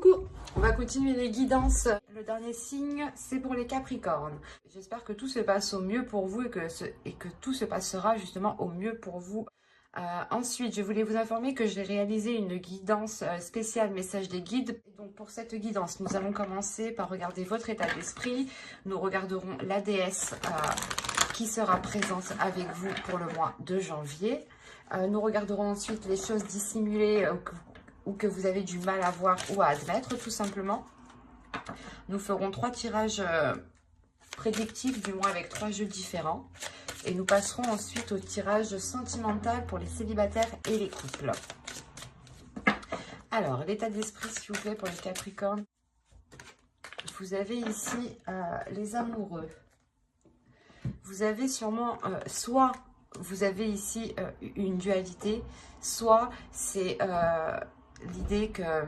Coucou, on va continuer les guidances. Le dernier signe, c'est pour les Capricornes. J'espère que tout se passe au mieux pour vous et que tout se passera justement au mieux pour vous. Ensuite, je voulais vous informer que j'ai réalisé une guidance spéciale message des guides. Donc pour cette guidance, nous allons commencer par regarder votre état d'esprit. Nous regarderons la déesse qui sera présente avec vous pour le mois de janvier. Nous regarderons ensuite les choses dissimulées ou que vous avez du mal à voir ou à admettre, tout simplement. Nous ferons 3 tirages prédictifs du mois avec 3 jeux différents. Et nous passerons ensuite au tirage sentimental pour les célibataires et les couples. Alors, l'état d'esprit, s'il vous plaît, pour les Capricornes. Vous avez ici les amoureux. Vous avez sûrement, soit vous avez ici une dualité, soit c'est l'idée que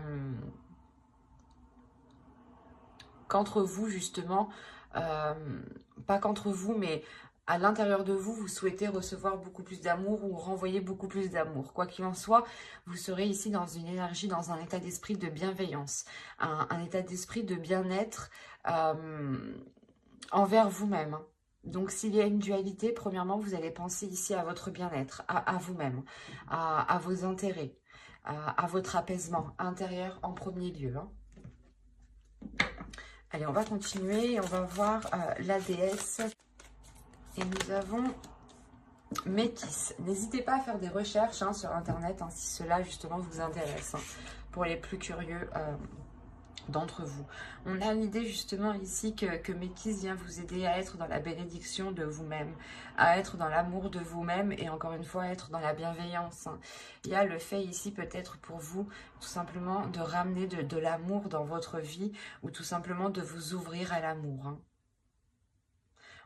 qu'entre vous, justement, pas qu'entre vous, mais à l'intérieur de vous, vous souhaitez recevoir beaucoup plus d'amour ou renvoyer beaucoup plus d'amour. Quoi qu'il en soit, vous serez ici dans une énergie, dans un état d'esprit de bienveillance, un état d'esprit de bien-être envers vous-même. Donc, s'il y a une dualité, premièrement, vous allez penser ici à votre bien-être, à vous-même, à vos intérêts, à votre apaisement intérieur en premier lieu. Allez, on va continuer et on va voir la déesse. Et nous avons Métis. N'hésitez pas à faire des recherches sur Internet si cela justement vous intéresse, pour les plus curieux d'entre vous. On a l'idée justement ici que Métis vient vous aider à être dans la bénédiction de vous-même, à être dans l'amour de vous-même et encore une fois être dans la bienveillance. Il y a le fait ici peut-être pour vous tout simplement de ramener de l'amour dans votre vie ou tout simplement de vous ouvrir à l'amour.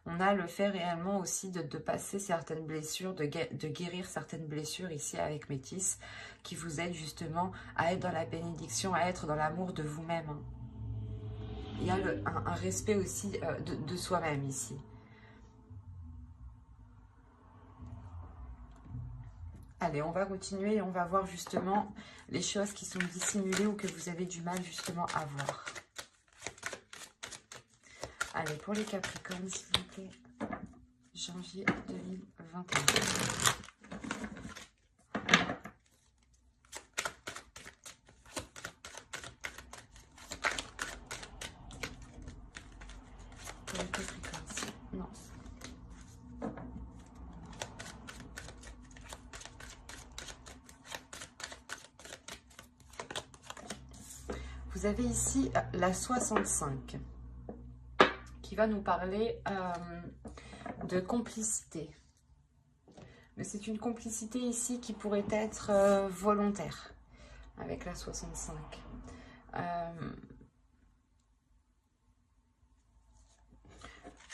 On a le fait réellement aussi de passer certaines blessures, de guérir certaines blessures ici avec Métis, qui vous aide justement à être dans la bénédiction, à être dans l'amour de vous-même. Il y a un respect aussi de soi-même ici. Allez, on va continuer et on va voir justement les choses qui sont dissimulées ou que vous avez du mal justement à voir. Allez, pour les Capricornes, s'il vous plaît. Janvier 2021. Pour les Capricornes, non. Vous avez ici la 65 qui va nous parler de complicité. Mais c'est une complicité ici qui pourrait être volontaire avec la 65.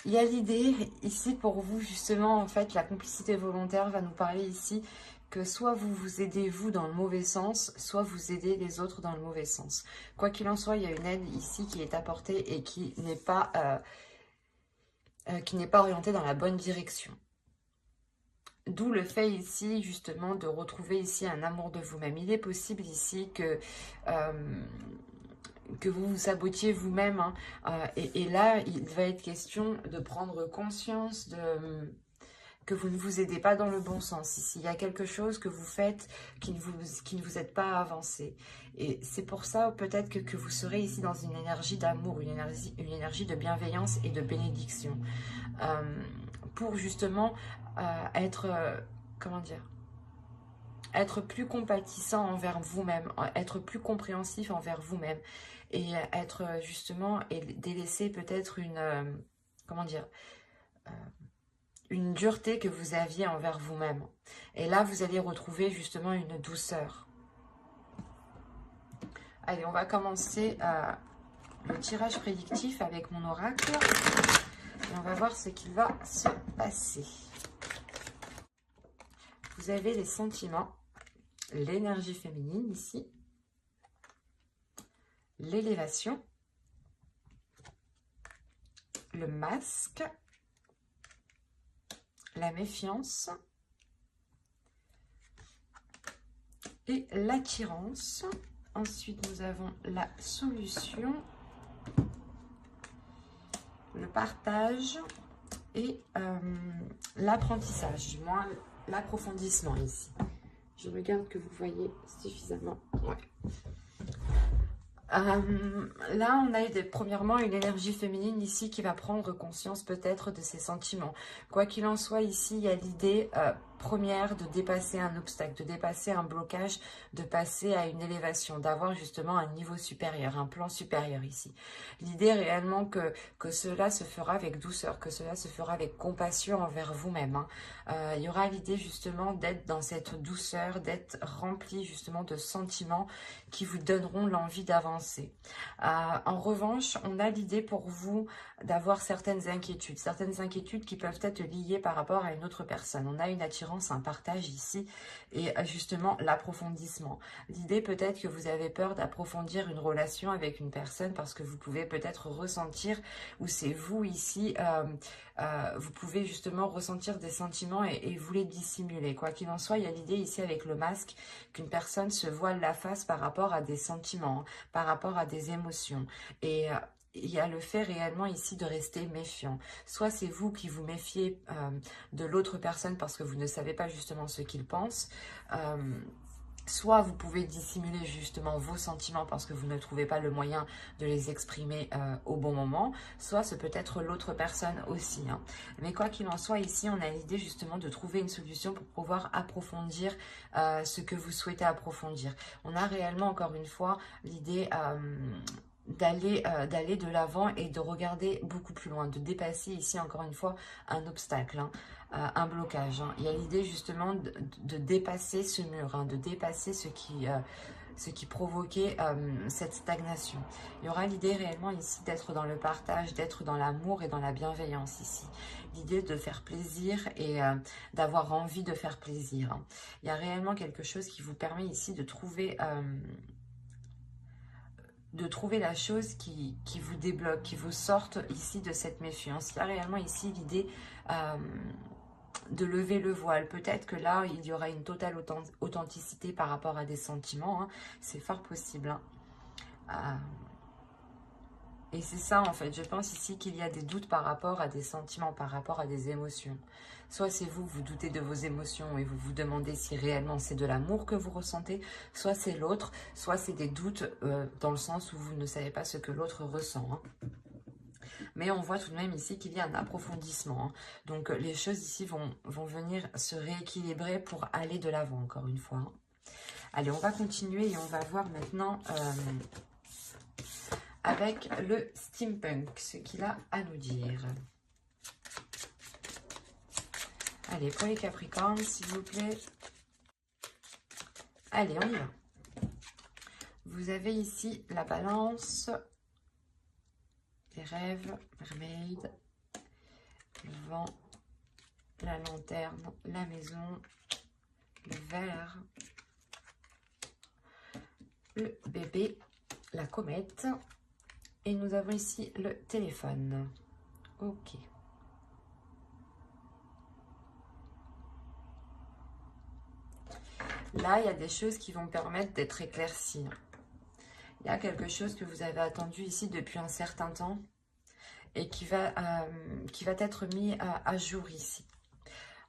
Il y a l'idée ici pour vous justement, en fait, la complicité volontaire va nous parler ici que soit vous vous aidez vous dans le mauvais sens, soit vous aidez les autres dans le mauvais sens. Quoi qu'il en soit, il y a une aide ici qui est apportée et qui n'est pas orientée dans la bonne direction. D'où le fait ici justement de retrouver ici un amour de vous-même. Il est possible ici que vous vous sabotiez vous-même. Et là, il va être question de prendre conscience que vous ne vous aidez pas dans le bon sens. Ici, il y a quelque chose que vous faites qui ne vous aide pas à avancer. Et c'est pour ça peut-être que vous serez ici dans une énergie d'amour, une énergie de bienveillance et de bénédiction. Pour justement être, comment dire, être plus compatissant envers vous-même, être plus compréhensif envers vous-même et être justement et délaisser peut-être une, comment dire, une dureté que vous aviez envers vous-même. Et là, vous allez retrouver justement une douceur. Allez, on va commencer le tirage prédictif avec mon oracle. Et on va voir ce qu'il va se passer. Vous avez les sentiments, l'énergie féminine ici, l'élévation, le masque, la méfiance et l'attirance Ensuite, nous avons la solution, le partage et l'apprentissage, du moins l'approfondissement ici. Je regarde que vous voyez suffisamment. Ouais. Là, on a premièrement une énergie féminine ici qui va prendre conscience peut-être de ses sentiments. Quoi qu'il en soit, ici, il y a l'idée première de dépasser un obstacle, de dépasser un blocage, de passer à une élévation, d'avoir justement un niveau supérieur, un plan supérieur ici. L'idée réellement que cela se fera avec douceur, que cela se fera avec compassion envers vous-même. Hein. Il y aura l'idée justement d'être dans cette douceur, d'être rempli justement de sentiments qui vous donneront l'envie d'avancer. En revanche, on a l'idée pour vous d'avoir certaines inquiétudes qui peuvent être liées par rapport à une autre personne. On a une attirance, un partage ici et justement l'approfondissement. L'idée peut-être que vous avez peur d'approfondir une relation avec une personne parce que vous pouvez peut-être ressentir, ou c'est vous ici, vous pouvez justement ressentir des sentiments et vous les dissimuler. Quoi qu'il en soit, il y a l'idée ici avec le masque qu'une personne se voile la face par rapport à des sentiments, par rapport à des émotions. Et il y a le fait réellement ici de rester méfiant. Soit c'est vous qui vous méfiez de l'autre personne parce que vous ne savez pas justement ce qu'il pense. Soit vous pouvez dissimuler justement vos sentiments parce que vous ne trouvez pas le moyen de les exprimer au bon moment. Soit ce peut être l'autre personne aussi. Hein. Mais quoi qu'il en soit, ici, on a l'idée justement de trouver une solution pour pouvoir approfondir ce que vous souhaitez approfondir. On a réellement, encore une fois, l'idée d'aller de l'avant et de regarder beaucoup plus loin, de dépasser ici, encore une fois, un obstacle. Hein. Un blocage. Hein. Il y a l'idée justement de dépasser ce mur, hein, de dépasser ce qui provoquait cette stagnation. Il y aura l'idée réellement ici d'être dans le partage, d'être dans l'amour et dans la bienveillance ici. L'idée de faire plaisir et d'avoir envie de faire plaisir. Hein. Il y a réellement quelque chose qui vous permet ici de trouver la chose qui vous débloque, qui vous sorte ici de cette méfiance. Il y a réellement ici l'idée de lever le voile. Peut-être que là, il y aura une totale authenticité par rapport à des sentiments. Hein. C'est fort possible. Hein. Et c'est ça, en fait. Je pense ici qu'il y a des doutes par rapport à des sentiments, par rapport à des émotions. Soit c'est vous, vous doutez de vos émotions et vous vous demandez si réellement c'est de l'amour que vous ressentez. Soit c'est l'autre, soit c'est des doutes dans le sens où vous ne savez pas ce que l'autre ressent. Hein. Mais on voit tout de même ici qu'il y a un approfondissement. Hein. Donc les choses ici vont venir se rééquilibrer pour aller de l'avant, encore une fois. Hein. Allez, on va continuer et on va voir maintenant avec le steampunk, ce qu'il a à nous dire. Allez, pour les Capricornes, s'il vous plaît. Allez, on y va. Vous avez ici la balance, les rêves, mermaid, le vent, la lanterne, la maison, le verre, le bébé, la comète. Et nous avons ici le téléphone. Ok. Là, il y a des choses qui vont permettre d'être éclaircies. Il y a quelque chose que vous avez attendu ici depuis un certain temps et qui va être mis à jour ici.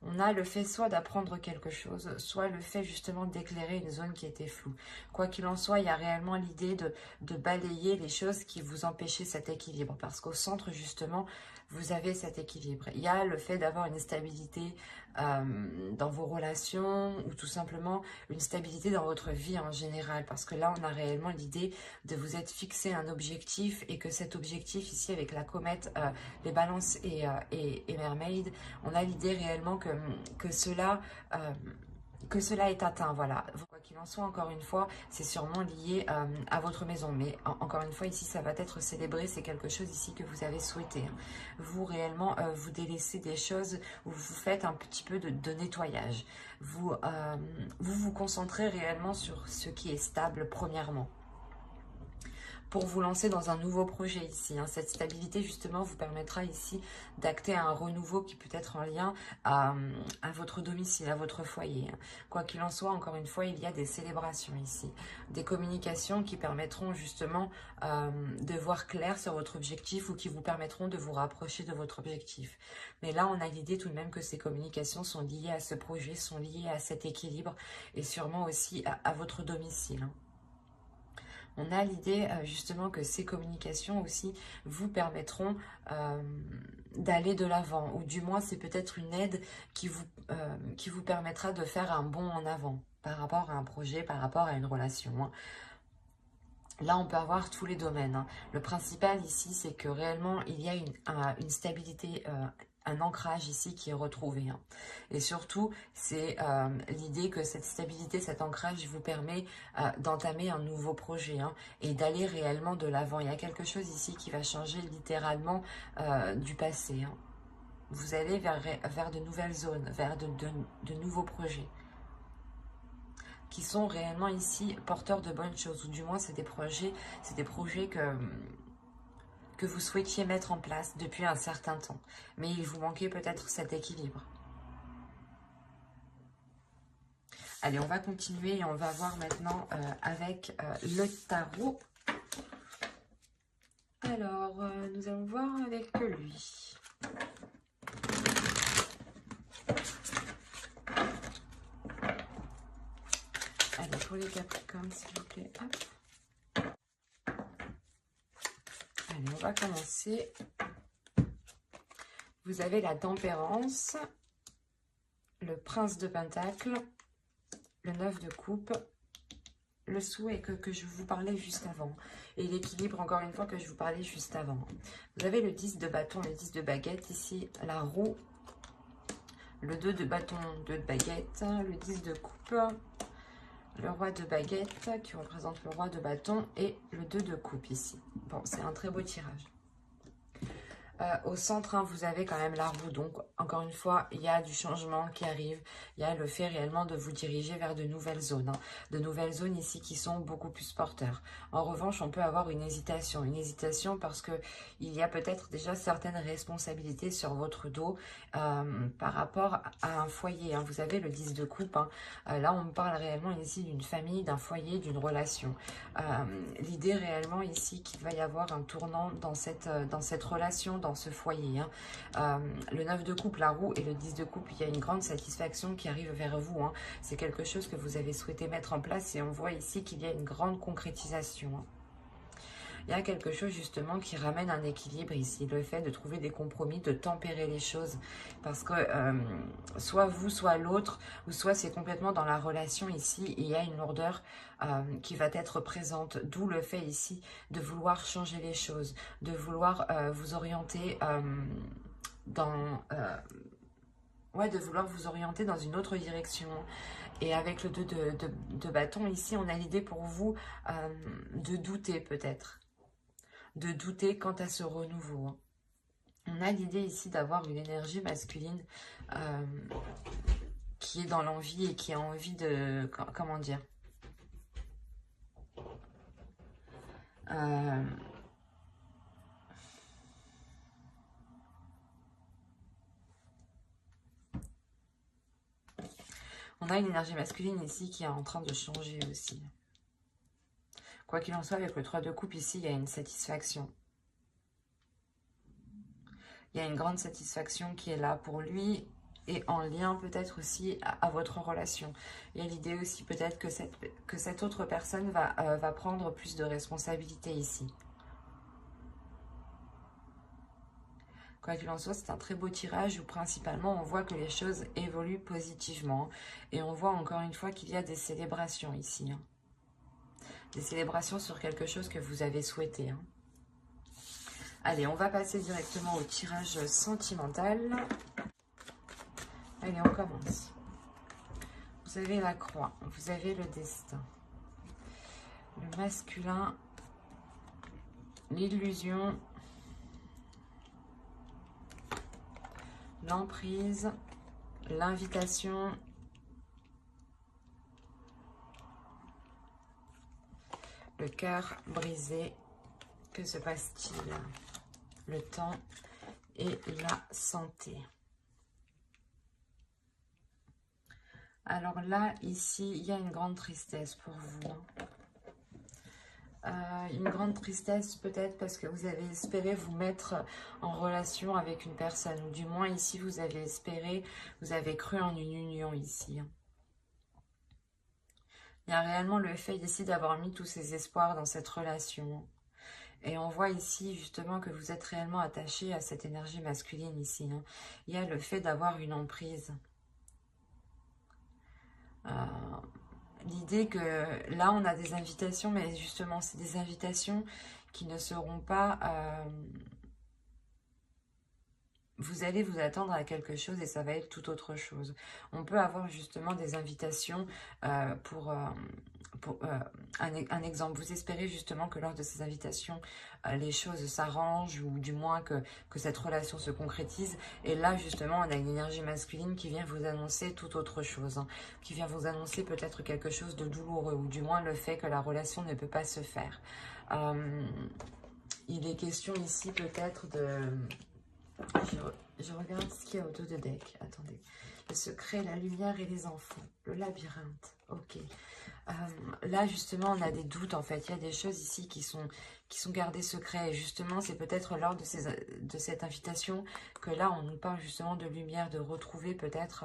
On a le fait soit d'apprendre quelque chose, soit le fait justement d'éclairer une zone qui était floue. Quoi qu'il en soit, il y a réellement l'idée de balayer les choses qui vous empêchaient cet équilibre. Parce qu'au centre, justement, vous avez cet équilibre. Il y a le fait d'avoir une stabilité dans vos relations ou tout simplement une stabilité dans votre vie en général. Parce que là, on a réellement l'idée de vous être fixé un objectif et que cet objectif ici avec la comète, les balances et mermaid, on a l'idée réellement que cela est atteint, voilà. Quoi qu'il en soit, encore une fois, c'est sûrement lié à votre maison. Mais encore une fois, ici, ça va être célébré. C'est quelque chose ici que vous avez souhaité. Hein. Vous, réellement, vous délaissez des choses où vous faites un petit peu de nettoyage. Vous vous concentrez réellement sur ce qui est stable, premièrement. pour vous lancer dans un nouveau projet ici. Hein. Cette stabilité justement vous permettra ici d'acter un renouveau qui peut être en lien à votre domicile, à votre foyer. Hein. Quoi qu'il en soit, encore une fois, il y a des célébrations ici, des communications qui permettront justement de voir clair sur votre objectif ou qui vous permettront de vous rapprocher de votre objectif. Mais là, on a l'idée tout de même que ces communications sont liées à ce projet, sont liées à cet équilibre et sûrement aussi à votre domicile. Hein. On a l'idée justement que ces communications aussi vous permettront d'aller de l'avant, ou du moins c'est peut-être une aide qui vous permettra de faire un bond en avant par rapport à un projet, par rapport à une relation. Hein. Là, on peut avoir tous les domaines. Hein. Le principal ici, c'est que réellement, il y a une stabilité, un ancrage ici qui est retrouvé. Hein. Et surtout, c'est l'idée que cette stabilité, cet ancrage vous permet d'entamer un nouveau projet hein, et d'aller réellement de l'avant. Il y a quelque chose ici qui va changer littéralement du passé. Hein. Vous allez vers de nouvelles zones, vers de nouveaux projets qui sont réellement ici porteurs de bonnes choses, ou du moins c'est des projets que vous souhaitiez mettre en place depuis un certain temps, mais il vous manquait peut-être cet équilibre. Allez, on va continuer et on va voir maintenant avec le tarot. Alors, nous allons voir avec lui. Allez, pour les Capricornes, s'il vous plaît. Hop. Allez, on va commencer. Vous avez la tempérance, le prince de Pentacle, le 9 de coupe, le souhait que je vous parlais juste avant, et l'équilibre, encore une fois, que je vous parlais juste avant. Vous avez le 10 de bâton, le 10 de baguette, ici, la roue, le 2 de bâton, 2 de baguette, le 10 de coupe, le roi de baguette qui représente le roi de bâton et le 2 de coupe ici. Bon, c'est un très beau tirage. Au centre, hein, vous avez quand même la roue. Donc, encore une fois, il y a du changement qui arrive. Il y a le fait réellement de vous diriger vers de nouvelles zones. Hein. De nouvelles zones ici qui sont beaucoup plus porteurs. En revanche, on peut avoir une hésitation. Une hésitation parce que il y a peut-être déjà certaines responsabilités sur votre dos par rapport à un foyer. Hein. Vous avez le 10 de coupe. Hein. Là, on parle réellement ici d'une famille, d'un foyer, d'une relation. L'idée réellement ici qu'il va y avoir un tournant dans cette relation, dans ce foyer. Hein. Le 9 de coupe, la roue et le 10 de coupe, il y a une grande satisfaction qui arrive vers vous. Hein. C'est quelque chose que vous avez souhaité mettre en place et on voit ici qu'il y a une grande concrétisation. Hein. Il y a quelque chose justement qui ramène un équilibre ici, le fait de trouver des compromis, de tempérer les choses, parce que soit vous, soit l'autre, ou soit c'est complètement dans la relation ici, il y a une lourdeur qui va être présente, d'où le fait ici de vouloir changer les choses, de vouloir vous orienter de vouloir vous orienter dans une autre direction. Et avec le 2 de bâton ici, on a l'idée pour vous de douter peut-être. De douter quant à ce renouveau. Hein. On a l'idée ici d'avoir une énergie masculine qui est dans l'envie et qui a envie de... Comment dire On a une énergie masculine ici qui est en train de changer aussi. Quoi qu'il en soit, avec le 3 de coupe ici, il y a une satisfaction. Il y a une grande satisfaction qui est là pour lui et en lien peut-être aussi à votre relation. Il y a l'idée aussi peut-être que cette autre personne va prendre plus de responsabilités ici. Quoi qu'il en soit, c'est un très beau tirage où principalement on voit que les choses évoluent positivement. Et on voit encore une fois qu'il y a des célébrations ici. Hein. Des célébrations sur quelque chose que vous avez souhaité. Hein. Allez, on va passer directement au tirage sentimental. Allez, on commence. Vous avez la croix, vous avez le destin, le masculin, l'illusion, l'emprise, l'invitation, le cœur brisé Que se passe-t-il? Le temps et la santé. Alors là, ici, il y a une grande tristesse pour vous. Une grande tristesse peut-être parce que vous avez espéré vous mettre en relation avec une personne. Ou du moins ici, vous avez espéré, vous avez cru en une union ici. Il y a réellement le fait ici d'avoir mis tous ses espoirs dans cette relation. Et on voit ici justement que vous êtes réellement attaché à cette énergie masculine ici. Il y a le fait d'avoir une emprise. L'idée que là on a des invitations, mais justement c'est des invitations qui ne seront pas... vous allez vous attendre à quelque chose et ça va être tout autre chose. On peut avoir justement des invitations pour un exemple. Vous espérez justement que lors de ces invitations, les choses s'arrangent ou du moins que cette relation se concrétise. Et là, justement, on a une énergie masculine qui vient vous annoncer tout autre chose. Qui vient vous annoncer peut-être quelque chose de douloureux ou du moins le fait que la relation ne peut pas se faire. Il est question ici peut-être de... Je regarde ce qu'il y a au dos de deck. Attendez. Le secret, la lumière et les enfants. Le labyrinthe. Ok. Là, justement, on a des doutes, en fait. Il y a des choses ici qui sont gardées secrets. Et justement, c'est peut-être lors de cette invitation que là, on nous parle justement de lumière, de retrouver peut-être...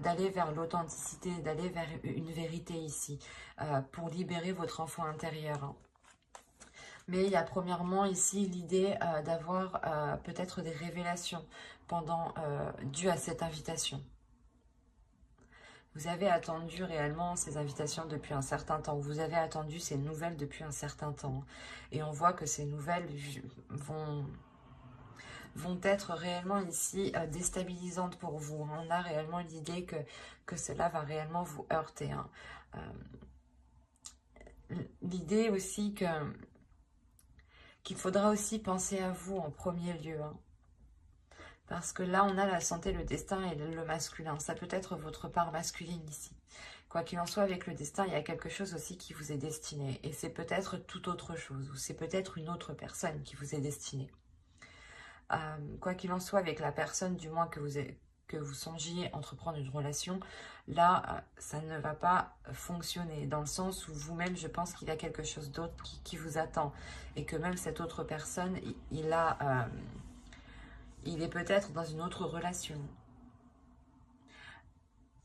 d'aller vers l'authenticité, d'aller vers une vérité ici. Pour libérer votre enfant intérieur. Mais il y a premièrement ici l'idée d'avoir peut-être des révélations dues à cette invitation. Vous avez attendu réellement ces invitations depuis un certain temps. Vous avez attendu ces nouvelles depuis un certain temps. Et on voit que ces nouvelles vont être réellement ici déstabilisantes pour vous. On a réellement l'idée que cela va réellement vous heurter. L'idée aussi qu'il faudra aussi penser à vous en premier lieu. Parce que là, on a la santé, le destin et le masculin. Ça peut être votre part masculine ici. Quoi qu'il en soit, avec le destin, il y a quelque chose aussi qui vous est destiné. Et c'est peut-être tout autre chose. Ou c'est peut-être une autre personne qui vous est destinée. Quoi qu'il en soit, avec la personne, du moins que vous songiez entreprendre une relation, là, ça ne va pas fonctionner. Dans le sens où vous-même, je pense qu'il y a quelque chose d'autre qui vous attend. Et que même cette autre personne, il est peut-être dans une autre relation.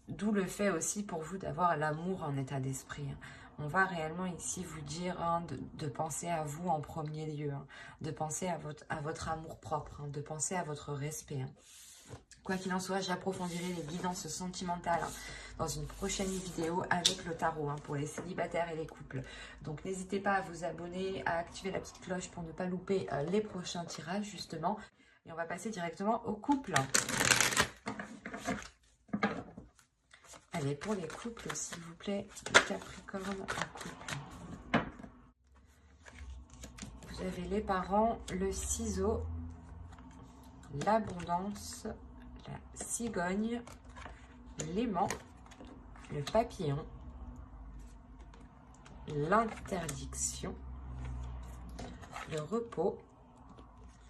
D'où le fait aussi pour vous d'avoir l'amour en état d'esprit. On va réellement ici vous dire de penser à vous en premier lieu. De penser à votre amour propre. De penser à votre respect. Quoi qu'il en soit, j'approfondirai les guidances sentimentales dans une prochaine vidéo avec le tarot pour les célibataires et les couples. Donc n'hésitez pas à vous abonner, à activer la petite cloche pour ne pas louper les prochains tirages justement. Et on va passer directement au couple. Allez, pour les couples, s'il vous plaît, Capricorne en couple. Vous avez les parents, le ciseau, l'abondance, la cigogne, l'aimant, le papillon, l'interdiction, le repos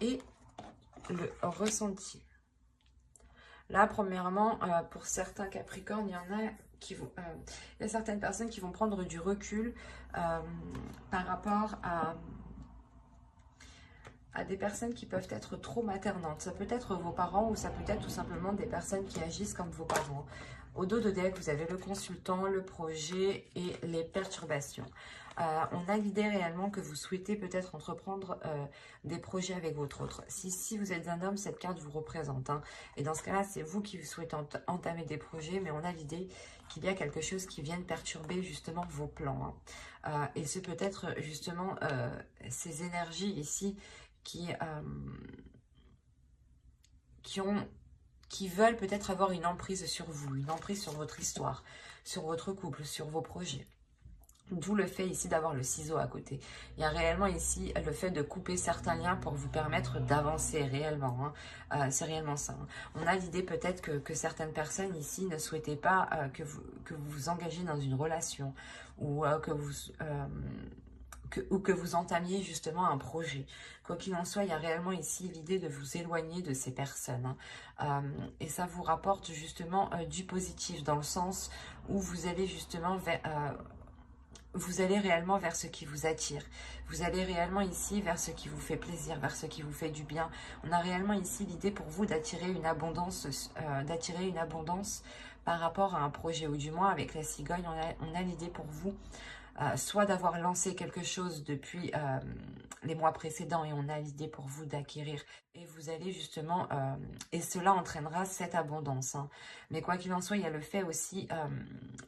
et le ressenti. Là, premièrement, pour certains Capricornes, il y en a qui vont, il y a certaines personnes qui vont prendre du recul par rapport à des personnes qui peuvent être trop maternantes. Ça peut être vos parents ou ça peut être tout simplement des personnes qui agissent comme vos parents. Au dos de deck, vous avez le consultant, le projet et les perturbations. On a l'idée réellement que vous souhaitez peut-être entreprendre des projets avec votre autre. Si vous êtes un homme, cette carte vous représente. Et dans ce cas-là, c'est vous qui souhaitez entamer des projets, mais on a l'idée qu'il y a quelque chose qui vient perturber justement vos plans. Et c'est peut-être justement ces énergies ici qui veulent peut-être avoir une emprise sur vous, une emprise sur votre histoire, sur votre couple, sur vos projets. D'où le fait ici d'avoir le ciseau à côté. Il y a réellement ici le fait de couper certains liens pour vous permettre d'avancer réellement. C'est réellement ça. On a l'idée peut-être que certaines personnes ici ne souhaitaient pas que vous vous engagez dans une relation ou que ou que vous entamiez justement un projet. Quoi qu'il en soit, il y a réellement ici l'idée de vous éloigner de ces personnes. Et ça vous rapporte justement du positif, dans le sens où vous allez justement vous allez réellement vers ce qui vous attire. Vous allez réellement ici vers ce qui vous fait plaisir, vers ce qui vous fait du bien. On a réellement ici l'idée pour vous d'attirer une abondance, par rapport à un projet, ou du moins avec la cigogne, on a l'idée pour vous soit d'avoir lancé quelque chose depuis les mois précédents et on a l'idée pour vous d'acquérir et vous allez justement, et cela entraînera cette abondance. Hein. Mais quoi qu'il en soit, il y a le fait aussi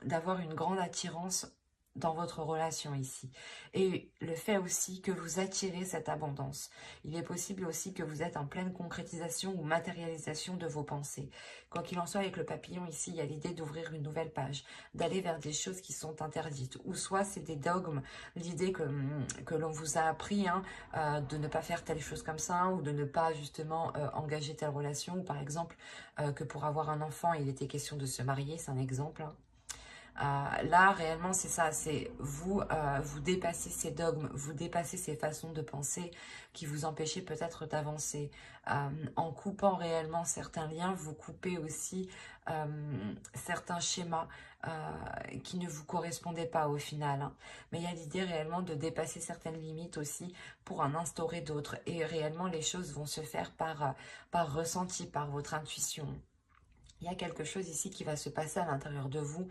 d'avoir une grande attirance dans votre relation ici. Et le fait aussi que vous attirez cette abondance. Il est possible aussi que vous êtes en pleine concrétisation ou matérialisation de vos pensées. Quoi qu'il en soit, avec le papillon ici, il y a l'idée d'ouvrir une nouvelle page, d'aller vers des choses qui sont interdites. Ou soit c'est des dogmes, l'idée que l'on vous a appris hein, de ne pas faire telle chose comme ça, ou de ne pas justement engager telle relation. Ou par exemple, que pour avoir un enfant, il était question de se marier, c'est un exemple. Hein. Là, réellement, c'est ça, c'est vous, vous dépassez ces dogmes, vous dépassez ces façons de penser qui vous empêchaient peut-être d'avancer. En coupant réellement certains liens, vous coupez aussi certains schémas qui ne vous correspondaient pas au final. Hein. Mais il y a l'idée réellement de dépasser certaines limites aussi pour en instaurer d'autres. Et réellement, les choses vont se faire par ressenti, par votre intuition. Il y a quelque chose ici qui va se passer à l'intérieur de vous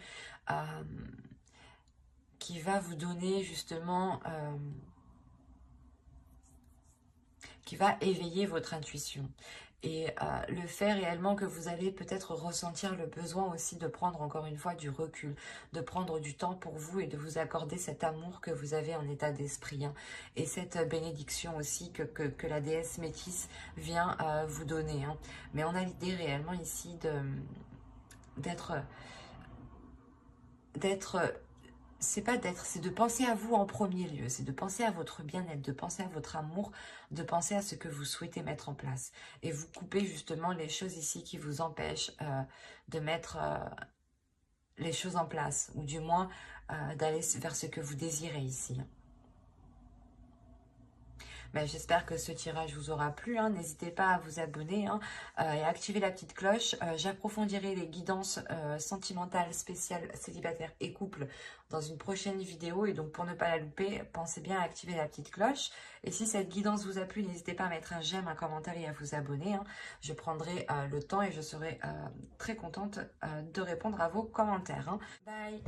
qui va vous donner justement, qui va éveiller votre intuition. Et le fait réellement que vous allez peut-être ressentir le besoin aussi de prendre encore une fois du recul, de prendre du temps pour vous et de vous accorder cet amour que vous avez en état d'esprit. Hein, et cette bénédiction aussi que la déesse métisse vient vous donner. Hein. Mais on a l'idée réellement ici d'être, c'est de penser à vous en premier lieu, c'est de penser à votre bien-être, de penser à votre amour, de penser à ce que vous souhaitez mettre en place. Et vous coupez justement les choses ici qui vous empêchent de mettre les choses en place, ou du moins d'aller vers ce que vous désirez ici. Ben, j'espère que ce tirage vous aura plu. Hein. N'hésitez pas à vous abonner hein, et à activer la petite cloche. J'approfondirai les guidances sentimentales spéciales célibataires et couples dans une prochaine vidéo. Et donc pour ne pas la louper, pensez bien à activer la petite cloche. Et si cette guidance vous a plu, n'hésitez pas à mettre un j'aime, un commentaire et à vous abonner. Hein. Je prendrai le temps et je serai très contente de répondre à vos commentaires. Hein. Bye!